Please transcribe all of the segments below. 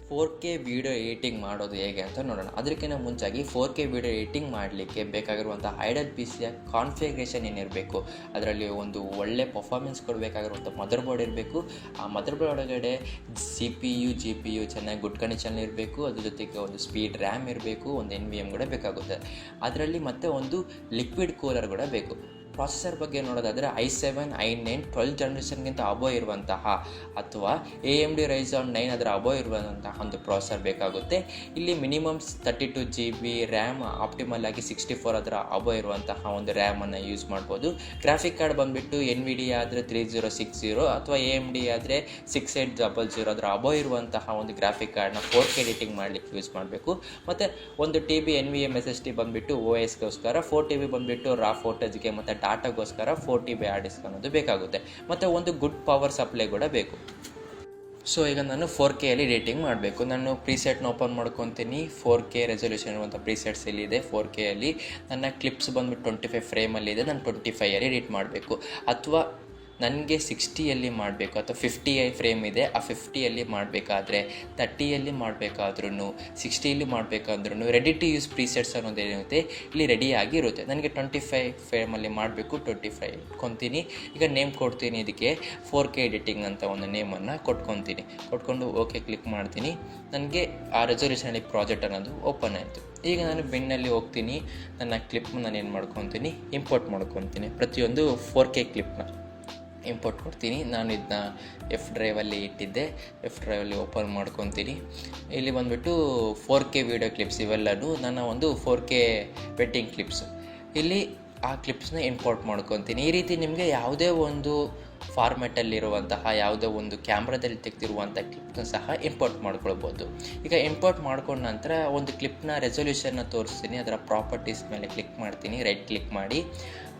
4K video editing ಮಾಡೋದು ಹೇಗೆ ಅಂತ ನೋಡೋಣ. ಅದಕ್ಕಿಂತ ಮುಂಚಾಗಿ 4K ವಿಡಿಯೋ ಎಡಿಟಿಂಗ್ ಮಾಡಲಿಕ್ಕೆ ಬೇಕಾಗಿರುವಂಥ ಐಡಲ್ ಪಿ ಸಿಯ ಕಾನ್ಫಿಗರೇಷನ್ ಏನಿರಬೇಕು, ಅದರಲ್ಲಿ ಒಂದು ಒಳ್ಳೆ ಪರ್ಫಾರ್ಮೆನ್ಸ್ ಕೊಡಬೇಕಾಗಿರುವಂಥ ಮದರ್ ಬೋರ್ಡ್ ಇರಬೇಕು. ಆ ಮದರ್ ಬೋರ್ಡ್ ಒಳಗಡೆ GPU ಚೆನ್ನಾಗಿ ಗುಡ್ ಕಂಡೀಷನ್ ಇರಬೇಕು. ಅದ್ರ ಜೊತೆಗೆ ಒಂದು ಸ್ಪೀಡ್ ರ್ಯಾಮ್ ಇರಬೇಕು, ಒಂದು NVMe ಕೂಡ ಬೇಕಾಗುತ್ತೆ. ಅದರಲ್ಲಿ ಮತ್ತೆ ಒಂದು ಲಿಕ್ವಿಡ್ ಕೂಲರ್ ಕೂಡ ಬೇಕು. ಪ್ರಾಸೆಸರ್ ಬಗ್ಗೆ ನೋಡೋದಾದರೆ i7, i9 12 ಜನರೇಷನ್ಗಿಂತ ಅಬೋ ಇರುವಂತಹ ಅಥವಾ AMD Ryzen 9 ಅದರ ಅಬೋ ಇರುವಂತಹ ಒಂದು ಪ್ರಾಸೆಸರ್ ಬೇಕಾಗುತ್ತೆ. ಇಲ್ಲಿ ಮಿನಿಮಮ್ 32 GB ರ್ಯಾಮ್, ಆಪ್ಟಿಮಲ್ ಆಗಿ 64 ಅದರ ಅಬೋ ಇರುವಂತಹ ಒಂದು ರ್ಯಾಮನ್ನು ಯೂಸ್ ಮಾಡ್ಬೋದು. ಗ್ರಾಫಿಕ್ ಕಾರ್ಡ್ ಬಂದುಬಿಟ್ಟು NVIDIA ಆದರೆ 3060 ಅಥವಾ AMD ಆದರೆ 6800 ಅದರ ಅಬೋ ಇರುವಂತಹ ಒಂದು ಗ್ರಾಫಿಕ್ ಕಾರ್ಡ್ನ 4K ಎಡಿಟಿಂಗ್ ಮಾಡಲಿಕ್ಕೆ ಯೂಸ್ ಮಾಡಬೇಕು. ಮತ್ತು 1 TB NVMe SSD ಬಂದುಬಿಟ್ಟು OSಗೋಸ್ಕರ, 4 TB ಬಂದುಬಿಟ್ಟು ರಾ ಫೋಟೋಸ್ಗೆ ಮತ್ತು ಡಾಟಾಗೋಸ್ಕರ 4 TB ಹಾರ್ಡ್ ಡಿಸ್ಕ್ ಅನ್ನೋದು ಬೇಕಾಗುತ್ತೆ. ಮತ್ತು ಒಂದು ಗುಡ್ ಪವರ್ ಸಪ್ಲೈ ಕೂಡ ಬೇಕು. ಸೊ ಈಗ ನಾನು 4K ಅಲ್ಲಿ ಎಡಿಟಿಂಗ್ ಮಾಡಬೇಕು. ನಾನು ಪ್ರೀಸೆಟ್ನ ಓಪನ್ ಮಾಡ್ಕೊತೀನಿ. 4K ರೆಸೊಲ್ಯೂಷನ್ ಇರುವಂಥ ಪ್ರೀಸೆಟ್ಸ್ ಇಲ್ಲಿದೆ. 4K ಅಲ್ಲಿ ನನ್ನ ಕ್ಲಿಪ್ಸ್ ಬಂದುಬಿಟ್ಟು 25 ಫ್ರೇಮಲ್ಲಿದೆ. ನಾನು 25 ಎಡಿಟ್ ಮಾಡಬೇಕು. ಅಥವಾ ನನಗೆ 60ಯಲ್ಲಿ ಮಾಡಬೇಕು ಅಥವಾ 50 ಫ್ರೇಮ್ ಇದೆ, ಆ 50ಯಲ್ಲಿ ಮಾಡಬೇಕಾದ್ರೆ, 30ಯಲ್ಲಿ ಮಾಡಬೇಕಾದ್ರೂ, 60ಯಲ್ಲಿ ಮಾಡಬೇಕಾದ್ರೂ ರೆಡಿ ಟು ಯೂಸ್ ಪ್ರೀಸೆಟ್ಸ್ ಅನ್ನೋದೇನಿರುತ್ತೆ ಇಲ್ಲಿ ರೆಡಿಯಾಗಿ ಇರುತ್ತೆ. ನನಗೆ 25 ಫ್ರೇಮಲ್ಲಿ ಮಾಡಬೇಕು. 25 ಇಟ್ಕೊತೀನಿ. ಈಗ ನೇಮ್ ಕೊಡ್ತೀನಿ. ಇದಕ್ಕೆ 4K ಎಡಿಟಿಂಗ್ ಅಂತ ಒಂದು ನೇಮನ್ನು ಕೊಟ್ಕೊತೀನಿ. ಕೊಟ್ಕೊಂಡು ಓಕೆ ಕ್ಲಿಕ್ ಮಾಡ್ತೀನಿ. ನನಗೆ ಆ ರೆಸೊಲ್ಯೂಷನಲ್ಲಿ ಪ್ರಾಜೆಕ್ಟ್ ಅನ್ನೋದು ಓಪನ್ ಆಯಿತು. ಈಗ ನಾನು ಬಿನ್ನಲ್ಲಿ ಹೋಗ್ತೀನಿ. ನನ್ನ ಕ್ಲಿಪ್ನ ನಾನು ಏನು ಮಾಡ್ಕೊತೀನಿ, ಇಂಪೋರ್ಟ್ ಮಾಡ್ಕೊತೀನಿ. ಪ್ರತಿಯೊಂದು 4K ಕ್ಲಿಪ್ನ ಇಂಪೋರ್ಟ್ ಕೊಡ್ತೀನಿ. ನಾನು ಇದನ್ನ ಎಫ್ ಡ್ರೈವಲ್ಲಿ ಇಟ್ಟಿದ್ದೆ. ಎಫ್ ಡ್ರೈವಲ್ಲಿ ಓಪನ್ ಮಾಡ್ಕೊತೀನಿ. ಇಲ್ಲಿ ಬಂದುಬಿಟ್ಟು 4K ವೀಡಿಯೋ ಕ್ಲಿಪ್ಸ್ ಇವೆಲ್ಲನೂ ನನ್ನ ಒಂದು 4K ವೆಡ್ಡಿಂಗ್ ಕ್ಲಿಪ್ಸು. ಇಲ್ಲಿ ಆ ಕ್ಲಿಪ್ಸ್ನ ಇಂಪೋರ್ಟ್ ಮಾಡ್ಕೊತೀನಿ. ಈ ರೀತಿ ನಿಮಗೆ ಯಾವುದೇ ಒಂದು ಫಾರ್ಮ್ಯಾಟಲ್ಲಿರುವಂತಹ ಯಾವುದೋ ಒಂದು ಕ್ಯಾಮ್ರಾದಲ್ಲಿ ತೆಗೆದಿರುವಂಥ ಕ್ಲಿಪ್ನ ಸಹ ಇಂಪೋರ್ಟ್ ಮಾಡ್ಕೊಳ್ಬೋದು. ಈಗ ಇಂಪೋರ್ಟ್ ಮಾಡ್ಕೊಂಡ ನಂತರ ಒಂದು ಕ್ಲಿಪ್ನ ರೆಸೊಲ್ಯೂಷನ್ನ ತೋರಿಸ್ತೀನಿ. ಅದರ ಪ್ರಾಪರ್ಟೀಸ್ ಮೇಲೆ ಕ್ಲಿಕ್ ಮಾಡ್ತೀನಿ. ರೈಟ್ ಕ್ಲಿಕ್ ಮಾಡಿ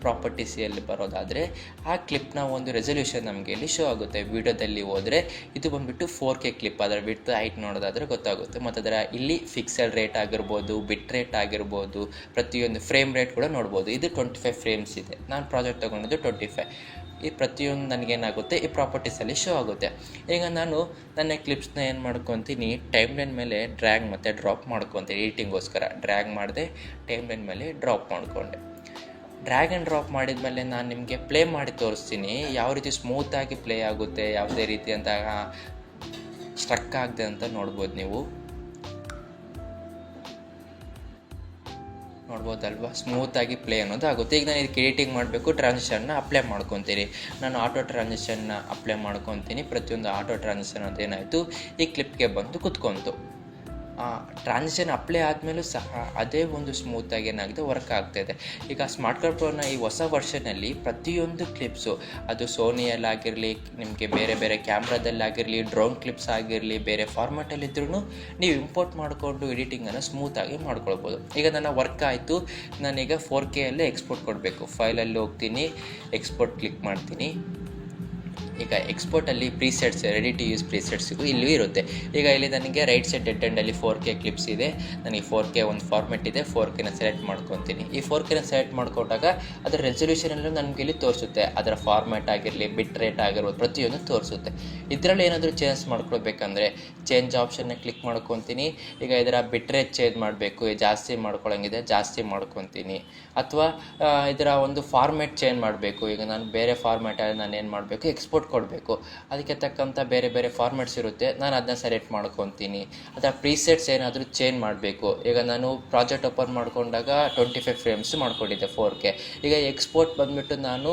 ಪ್ರಾಪರ್ಟೀಸಲ್ಲಿ ಬರೋದಾದರೆ ಆ ಕ್ಲಿಪ್ನ ಒಂದು ರೆಸೊಲ್ಯೂಷನ್ ನಮಗೆ ಇಲ್ಲಿ ಶೋ ಆಗುತ್ತೆ. ವಿಡಿಯೋದಲ್ಲಿ ಹೋದರೆ ಇದು ಬಂದುಬಿಟ್ಟು 4K ಕ್ಲಿಪ್. ಅದರ ವಿಡ್ತ್ ಹೈಟ್ ನೋಡೋದಾದರೆ ಗೊತ್ತಾಗುತ್ತೆ. ಮತ್ತು ಅದರ ಇಲ್ಲಿ ಫಿಕ್ಸೆಲ್ ರೇಟ್ ಆಗಿರ್ಬೋದು, ಬಿಟ್ ರೇಟ್ ಆಗಿರ್ಬೋದು, ಪ್ರತಿಯೊಂದು ಫ್ರೇಮ್ ರೇಟ್ ಕೂಡ ನೋಡ್ಬೋದು. ಇದು 25 ಫ್ರೇಮ್ಸ್ ಇದೆ. ನಾನು ಪ್ರಾಜೆಕ್ಟ್ ತೊಗೊಂಡಿದ್ದು 25. ಈ ಪ್ರತಿಯೊಂದು ನನಗೇನಾಗುತ್ತೆ ಈ ಪ್ರಾಪರ್ಟೀಸಲ್ಲಿ ಶೋ ಆಗುತ್ತೆ. ಈಗ ನಾನು ನನ್ನ ಕ್ಲಿಪ್ಸ್ನ ಏನು ಮಾಡ್ಕೊತೀನಿ, ಟೈಮ್ ಲೈನ್ ಮೇಲೆ ಡ್ರ್ಯಾಗ್ ಮತ್ತು ಡ್ರಾಪ್ ಮಾಡ್ಕೊತೀನಿ. ಎಡಿಟಿಂಗೋಸ್ಕರ ಡ್ರ್ಯಾಗ್ ಮಾಡಿದೆ, ಟೈಮ್ ಲೈನ್ ಮೇಲೆ ಡ್ರಾಪ್ ಮಾಡಿಕೊಂಡೆ. ಡ್ರ್ಯಾಗ್ ಆ್ಯಂಡ್ ಡ್ರಾಪ್ ಮಾಡಿದ ಮೇಲೆ ನಾನು ನಿಮಗೆ ಪ್ಲೇ ಮಾಡಿ ತೋರಿಸ್ತೀನಿ ಯಾವ ರೀತಿ ಸ್ಮೂತಾಗಿ ಪ್ಲೇ ಆಗುತ್ತೆ, ಯಾವುದೇ ರೀತಿ ಅಂತ ಸ್ಟ್ರಕ್ ಆಗದೆ ಅಂತ ನೋಡ್ಬೋದು. ನೀವು ನೋಡ್ಬೋದಲ್ವಾ, ಸ್ಮೂತಾಗಿ ಪ್ಲೇ ಅನ್ನೋದು ಆಗುತ್ತೆ. ಈಗ ನಾನು ಇದಕ್ಕೆ ಎಡಿಟಿಂಗ್ ಮಾಡಬೇಕು. ಟ್ರಾನ್ಸಿಷನ್ನ ಅಪ್ಲೈ ಮಾಡ್ಕೊತೀನಿ. ನಾನು ಆಟೋ ಟ್ರಾನ್ಸಿಷನ್ನ ಅಪ್ಲೈ ಮಾಡ್ಕೊತೀನಿ. ಪ್ರತಿಯೊಂದು ಆಟೋ ಟ್ರಾನ್ಸಿಷನ್ ಅದೇನಾಯಿತು ಈ ಕ್ಲಿಪ್ಗೆ ಬಂದು ಕುತ್ಕೊಂತು. ಟ್ರಾನ್ಸಿಷನ್ ಅಪ್ಲೈ ಆದಮೇಲೂ ಸಹ ಅದೇ ಒಂದು ಸ್ಮೂತಾಗಿ ಏನಾಗಿದೆ ವರ್ಕ್ ಆಗ್ತಾಯಿದೆ. ಈಗ ಸ್ಮಾರ್ಟ್ ಕಾರ್ಡ್ ಪ್ರೋನ ಈ ಹೊಸ ವರ್ಷನಲ್ಲಿ ಪ್ರತಿಯೊಂದು ಕ್ಲಿಪ್ಸು, ಅದು ಸೋನಿಯಲ್ಲಾಗಿರಲಿ, ನಿಮಗೆ ಬೇರೆ ಬೇರೆ ಕ್ಯಾಮ್ರಾದಲ್ಲಾಗಿರಲಿ, ಡ್ರೋನ್ ಕ್ಲಿಪ್ಸ್ ಆಗಿರಲಿ, ಬೇರೆ ಫಾರ್ಮ್ಯಾಟಲ್ಲಿದ್ರೂ ನೀವು ಇಂಪೋರ್ಟ್ ಮಾಡಿಕೊಂಡು ಎಡಿಟಿಂಗನ್ನು ಸ್ಮೂತಾಗಿ ಮಾಡ್ಕೊಳ್ಬೋದು. ಈಗ ನನ್ನ ವರ್ಕ್ ಆಯಿತು. ನಾನೀಗ 4K ಅಲ್ಲೇ ಎಕ್ಸ್ಪೋರ್ಟ್ ಕೊಡಬೇಕು. ಫೈಲಲ್ಲಿ ಹೋಗ್ತೀನಿ, ಎಕ್ಸ್ಪೋರ್ಟ್ ಕ್ಲಿಕ್ ಮಾಡ್ತೀನಿ. ಈಗ ಎಕ್ಸ್ಪೋರ್ಟಲ್ಲಿ ಪ್ರೀಸೆಟ್ಸ್, ರೆಡಿ ಟು ಯೂಸ್ ಪ್ರೀಸೆಟ್ಸಿಗೂ ಇಲ್ಲೂ ಇರುತ್ತೆ. ಈಗ ಇಲ್ಲಿ ನನಗೆ ರೈಟ್ ಸೈಡ್ ಡೆಡ್ ಎಂಡಲ್ಲಿ 4K ಕ್ಲಿಪ್ಸ್ ಇದೆ. ನನಗೆ 4K ಒಂದು ಫಾರ್ಮೆಟ್ ಇದೆ. 4Kನ ಸೆಲೆಕ್ಟ್ ಮಾಡ್ಕೊತೀನಿ. ಈ 4Kನ ಸೆಲೆಕ್ಟ್ ಮಾಡ್ಕೊಂಡಾಗ ಅದರ ರೆಸೊಲ್ಯೂಷನಲ್ಲೂ ನನಗೆ ಇಲ್ಲಿ ತೋರಿಸುತ್ತೆ. ಅದರ ಫಾರ್ಮ್ಯಾಟ್ ಆಗಿರಲಿ, ಬಿಟ್ ರೇಟ್ ಆಗಿರ್ಬೋದು, ಪ್ರತಿಯೊಂದು ತೋರಿಸುತ್ತೆ. ಇದರಲ್ಲಿ ಏನಾದರೂ ಚೇಂಜ್ ಮಾಡ್ಕೊಳ್ಬೇಕಂದ್ರೆ ಚೇಂಜ್ ಆಪ್ಷನ್ನ ಕ್ಲಿಕ್ ಮಾಡ್ಕೊತೀನಿ. ಈಗ ಇದರ ಬಿಟ್ ರೇಟ್ ಚೇಂಜ್ ಮಾಡಬೇಕು, ಜಾಸ್ತಿ ಮಾಡ್ಕೊಳ್ಳೋಂಗಿದೆ, ಜಾಸ್ತಿ ಮಾಡ್ಕೊತೀನಿ. ಅಥವಾ ಇದರ ಒಂದು ಫಾರ್ಮ್ಯಾಟ್ ಚೇಂಜ್ ಮಾಡಬೇಕು. ಈಗ ನಾನು ಬೇರೆ ಫಾರ್ಮ್ಯಾಟಲ್ಲಿ ನಾನು ಏನು ಮಾಡಬೇಕು, ಎಕ್ಸ್ಪೋರ್ಟ್ ಕೊಡಬೇಕು. ಅದಕ್ಕೆ ತಕ್ಕಂಥ ಬೇರೆ ಬೇರೆ ಫಾರ್ಮ್ಯಾಟ್ಸ್ ಇರುತ್ತೆ. ನಾನು ಅದನ್ನ ಸೆಲೆಕ್ಟ್ ಮಾಡ್ಕೊತೀನಿ. ಅದರ ಪ್ರೀಸೆಟ್ಸ್ ಏನಾದರೂ ಚೇಂಜ್ ಮಾಡಬೇಕು. ಈಗ ನಾನು ಪ್ರಾಜೆಕ್ಟ್ ಓಪನ್ ಮಾಡ್ಕೊಂಡಾಗ 25 ಫ್ರೇಮ್ಸ್ ಮಾಡ್ಕೊಂಡಿದ್ದೆ 4K. ಈಗ ಎಕ್ಸ್ಪೋರ್ಟ್ ಬಂದುಬಿಟ್ಟು ನಾನು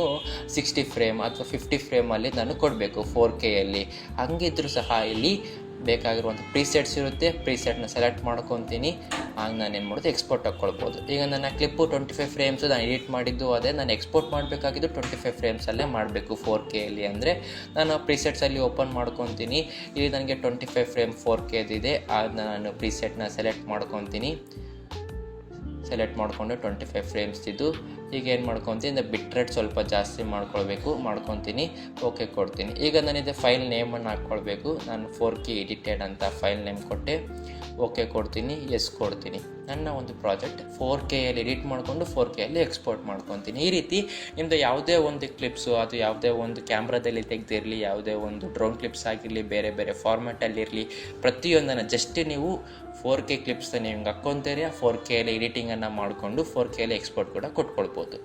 60 ಫ್ರೇಮ್ ಅಥವಾ 50 ಫ್ರೇಮಲ್ಲಿ ನಾನು ಕೊಡಬೇಕು 4Kಯಲ್ಲಿ. ಹಂಗಿದ್ರೂ ಸಹ ಇಲ್ಲಿ ಬೇಕಾಗಿರುವಂಥ ಪ್ರೀಸೆಟ್ಸ್ ಇರುತ್ತೆ. ಪ್ರೀಸೆಟ್ನ ಸೆಲೆಕ್ಟ್ ಮಾಡ್ಕೊತೀನಿ. ಆಗ ನಾನು ಏನು ಮಾಡೋದು, ಎಕ್ಸ್ಪೋರ್ಟ್ ಹಾಕ್ಕೊಳ್ಬೋದು. ಈಗ ನನ್ನ ಕ್ಲಿಪ್ಪು 25 ಫ್ರೇಮ್ಸು ನಾನು ಎಡಿಟ್ ಮಾಡಿದ್ದು ಅದೇ. ನಾನು ಎಕ್ಸ್ಪೋರ್ಟ್ ಮಾಡಬೇಕಾಗಿದ್ದು 25 ಫ್ರೇಮ್ಸಲ್ಲೇ ಮಾಡಬೇಕು 4Kಯಲ್ಲಿ. ಅಂದರೆ ನಾನು ಪ್ರೀಸೆಟ್ಸಲ್ಲಿ ಓಪನ್ ಮಾಡ್ಕೊತೀನಿ. ಇಲ್ಲಿ ನನಗೆ 25 ಫ್ರೇಮ್ 4Kದಿದೆ. ಅದನ್ನ ನಾನು ಪ್ರೀಸೆಟ್ನ ಸೆಲೆಕ್ಟ್ ಮಾಡ್ಕೊತೀನಿ. ಸೆಲೆಕ್ಟ್ ಮಾಡಿಕೊಂಡು 25 ಫ್ರೇಮ್ಸ್ ಇದ್ದು ಈಗ ಏನು ಮಾಡ್ಕೊತೀನಿ, ಬಿಟ್ ರೇಟ್ ಸ್ವಲ್ಪ ಜಾಸ್ತಿ ಮಾಡ್ಕೊತೀನಿ. ಓಕೆ ಕೊಡ್ತೀನಿ. ಈಗ ನಾನಿದೆ ಫೈಲ್ ನೇಮನ್ನು ಹಾಕ್ಕೊಳ್ಬೇಕು. ನಾನು 4K ಎಡಿಟೆಡ್ ಅಂತ ಫೈಲ್ ನೇಮ್ ಕೊಟ್ಟೆ. ಓಕೆ ಕೊಡ್ತೀನಿ, ಎಸ್ ಕೊಡ್ತೀನಿ. ನನ್ನ ಒಂದು ಪ್ರಾಜೆಕ್ಟ್ 4Kಯಲ್ಲಿ ಎಡಿಟ್ ಮಾಡಿಕೊಂಡು 4Kಯಲ್ಲಿ ಎಕ್ಸ್ಪೋರ್ಟ್ ಮಾಡ್ಕೊತೀನಿ. ಈ ರೀತಿ ನಿಮ್ಮದು ಯಾವುದೇ ಒಂದು ಕ್ಲಿಪ್ಸು, ಅದು ಯಾವುದೇ ಒಂದು ಕ್ಯಾಮ್ರಾದಲ್ಲಿ ತೆಗೆದಿರಲಿ, ಯಾವುದೇ ಒಂದು ಡ್ರೋನ್ ಕ್ಲಿಪ್ಸ್ ಆಗಿರಲಿ, ಬೇರೆ ಬೇರೆ ಫಾರ್ಮ್ಯಾಟಲ್ಲಿರಲಿ, ಪ್ರತಿಯೊಂದನ್ನು ಜಸ್ಟ್ ನೀವು 4K ಕ್ಲಿಪ್ಸ್ನ ನೀವು ಹಿಂಗೆ ಹಾಕ್ಕೊಂತೀರಿ, 4Kಯಲ್ಲಿ ಎಡಿಟಿಂಗನ್ನು ಮಾಡಿಕೊಂಡು 4Kಯಲ್ಲಿ ಎಕ್ಸ್ಪೋರ್ಟ್ ಕೂಡ ಕೊಟ್ಕೊಳ್ಬೋದು.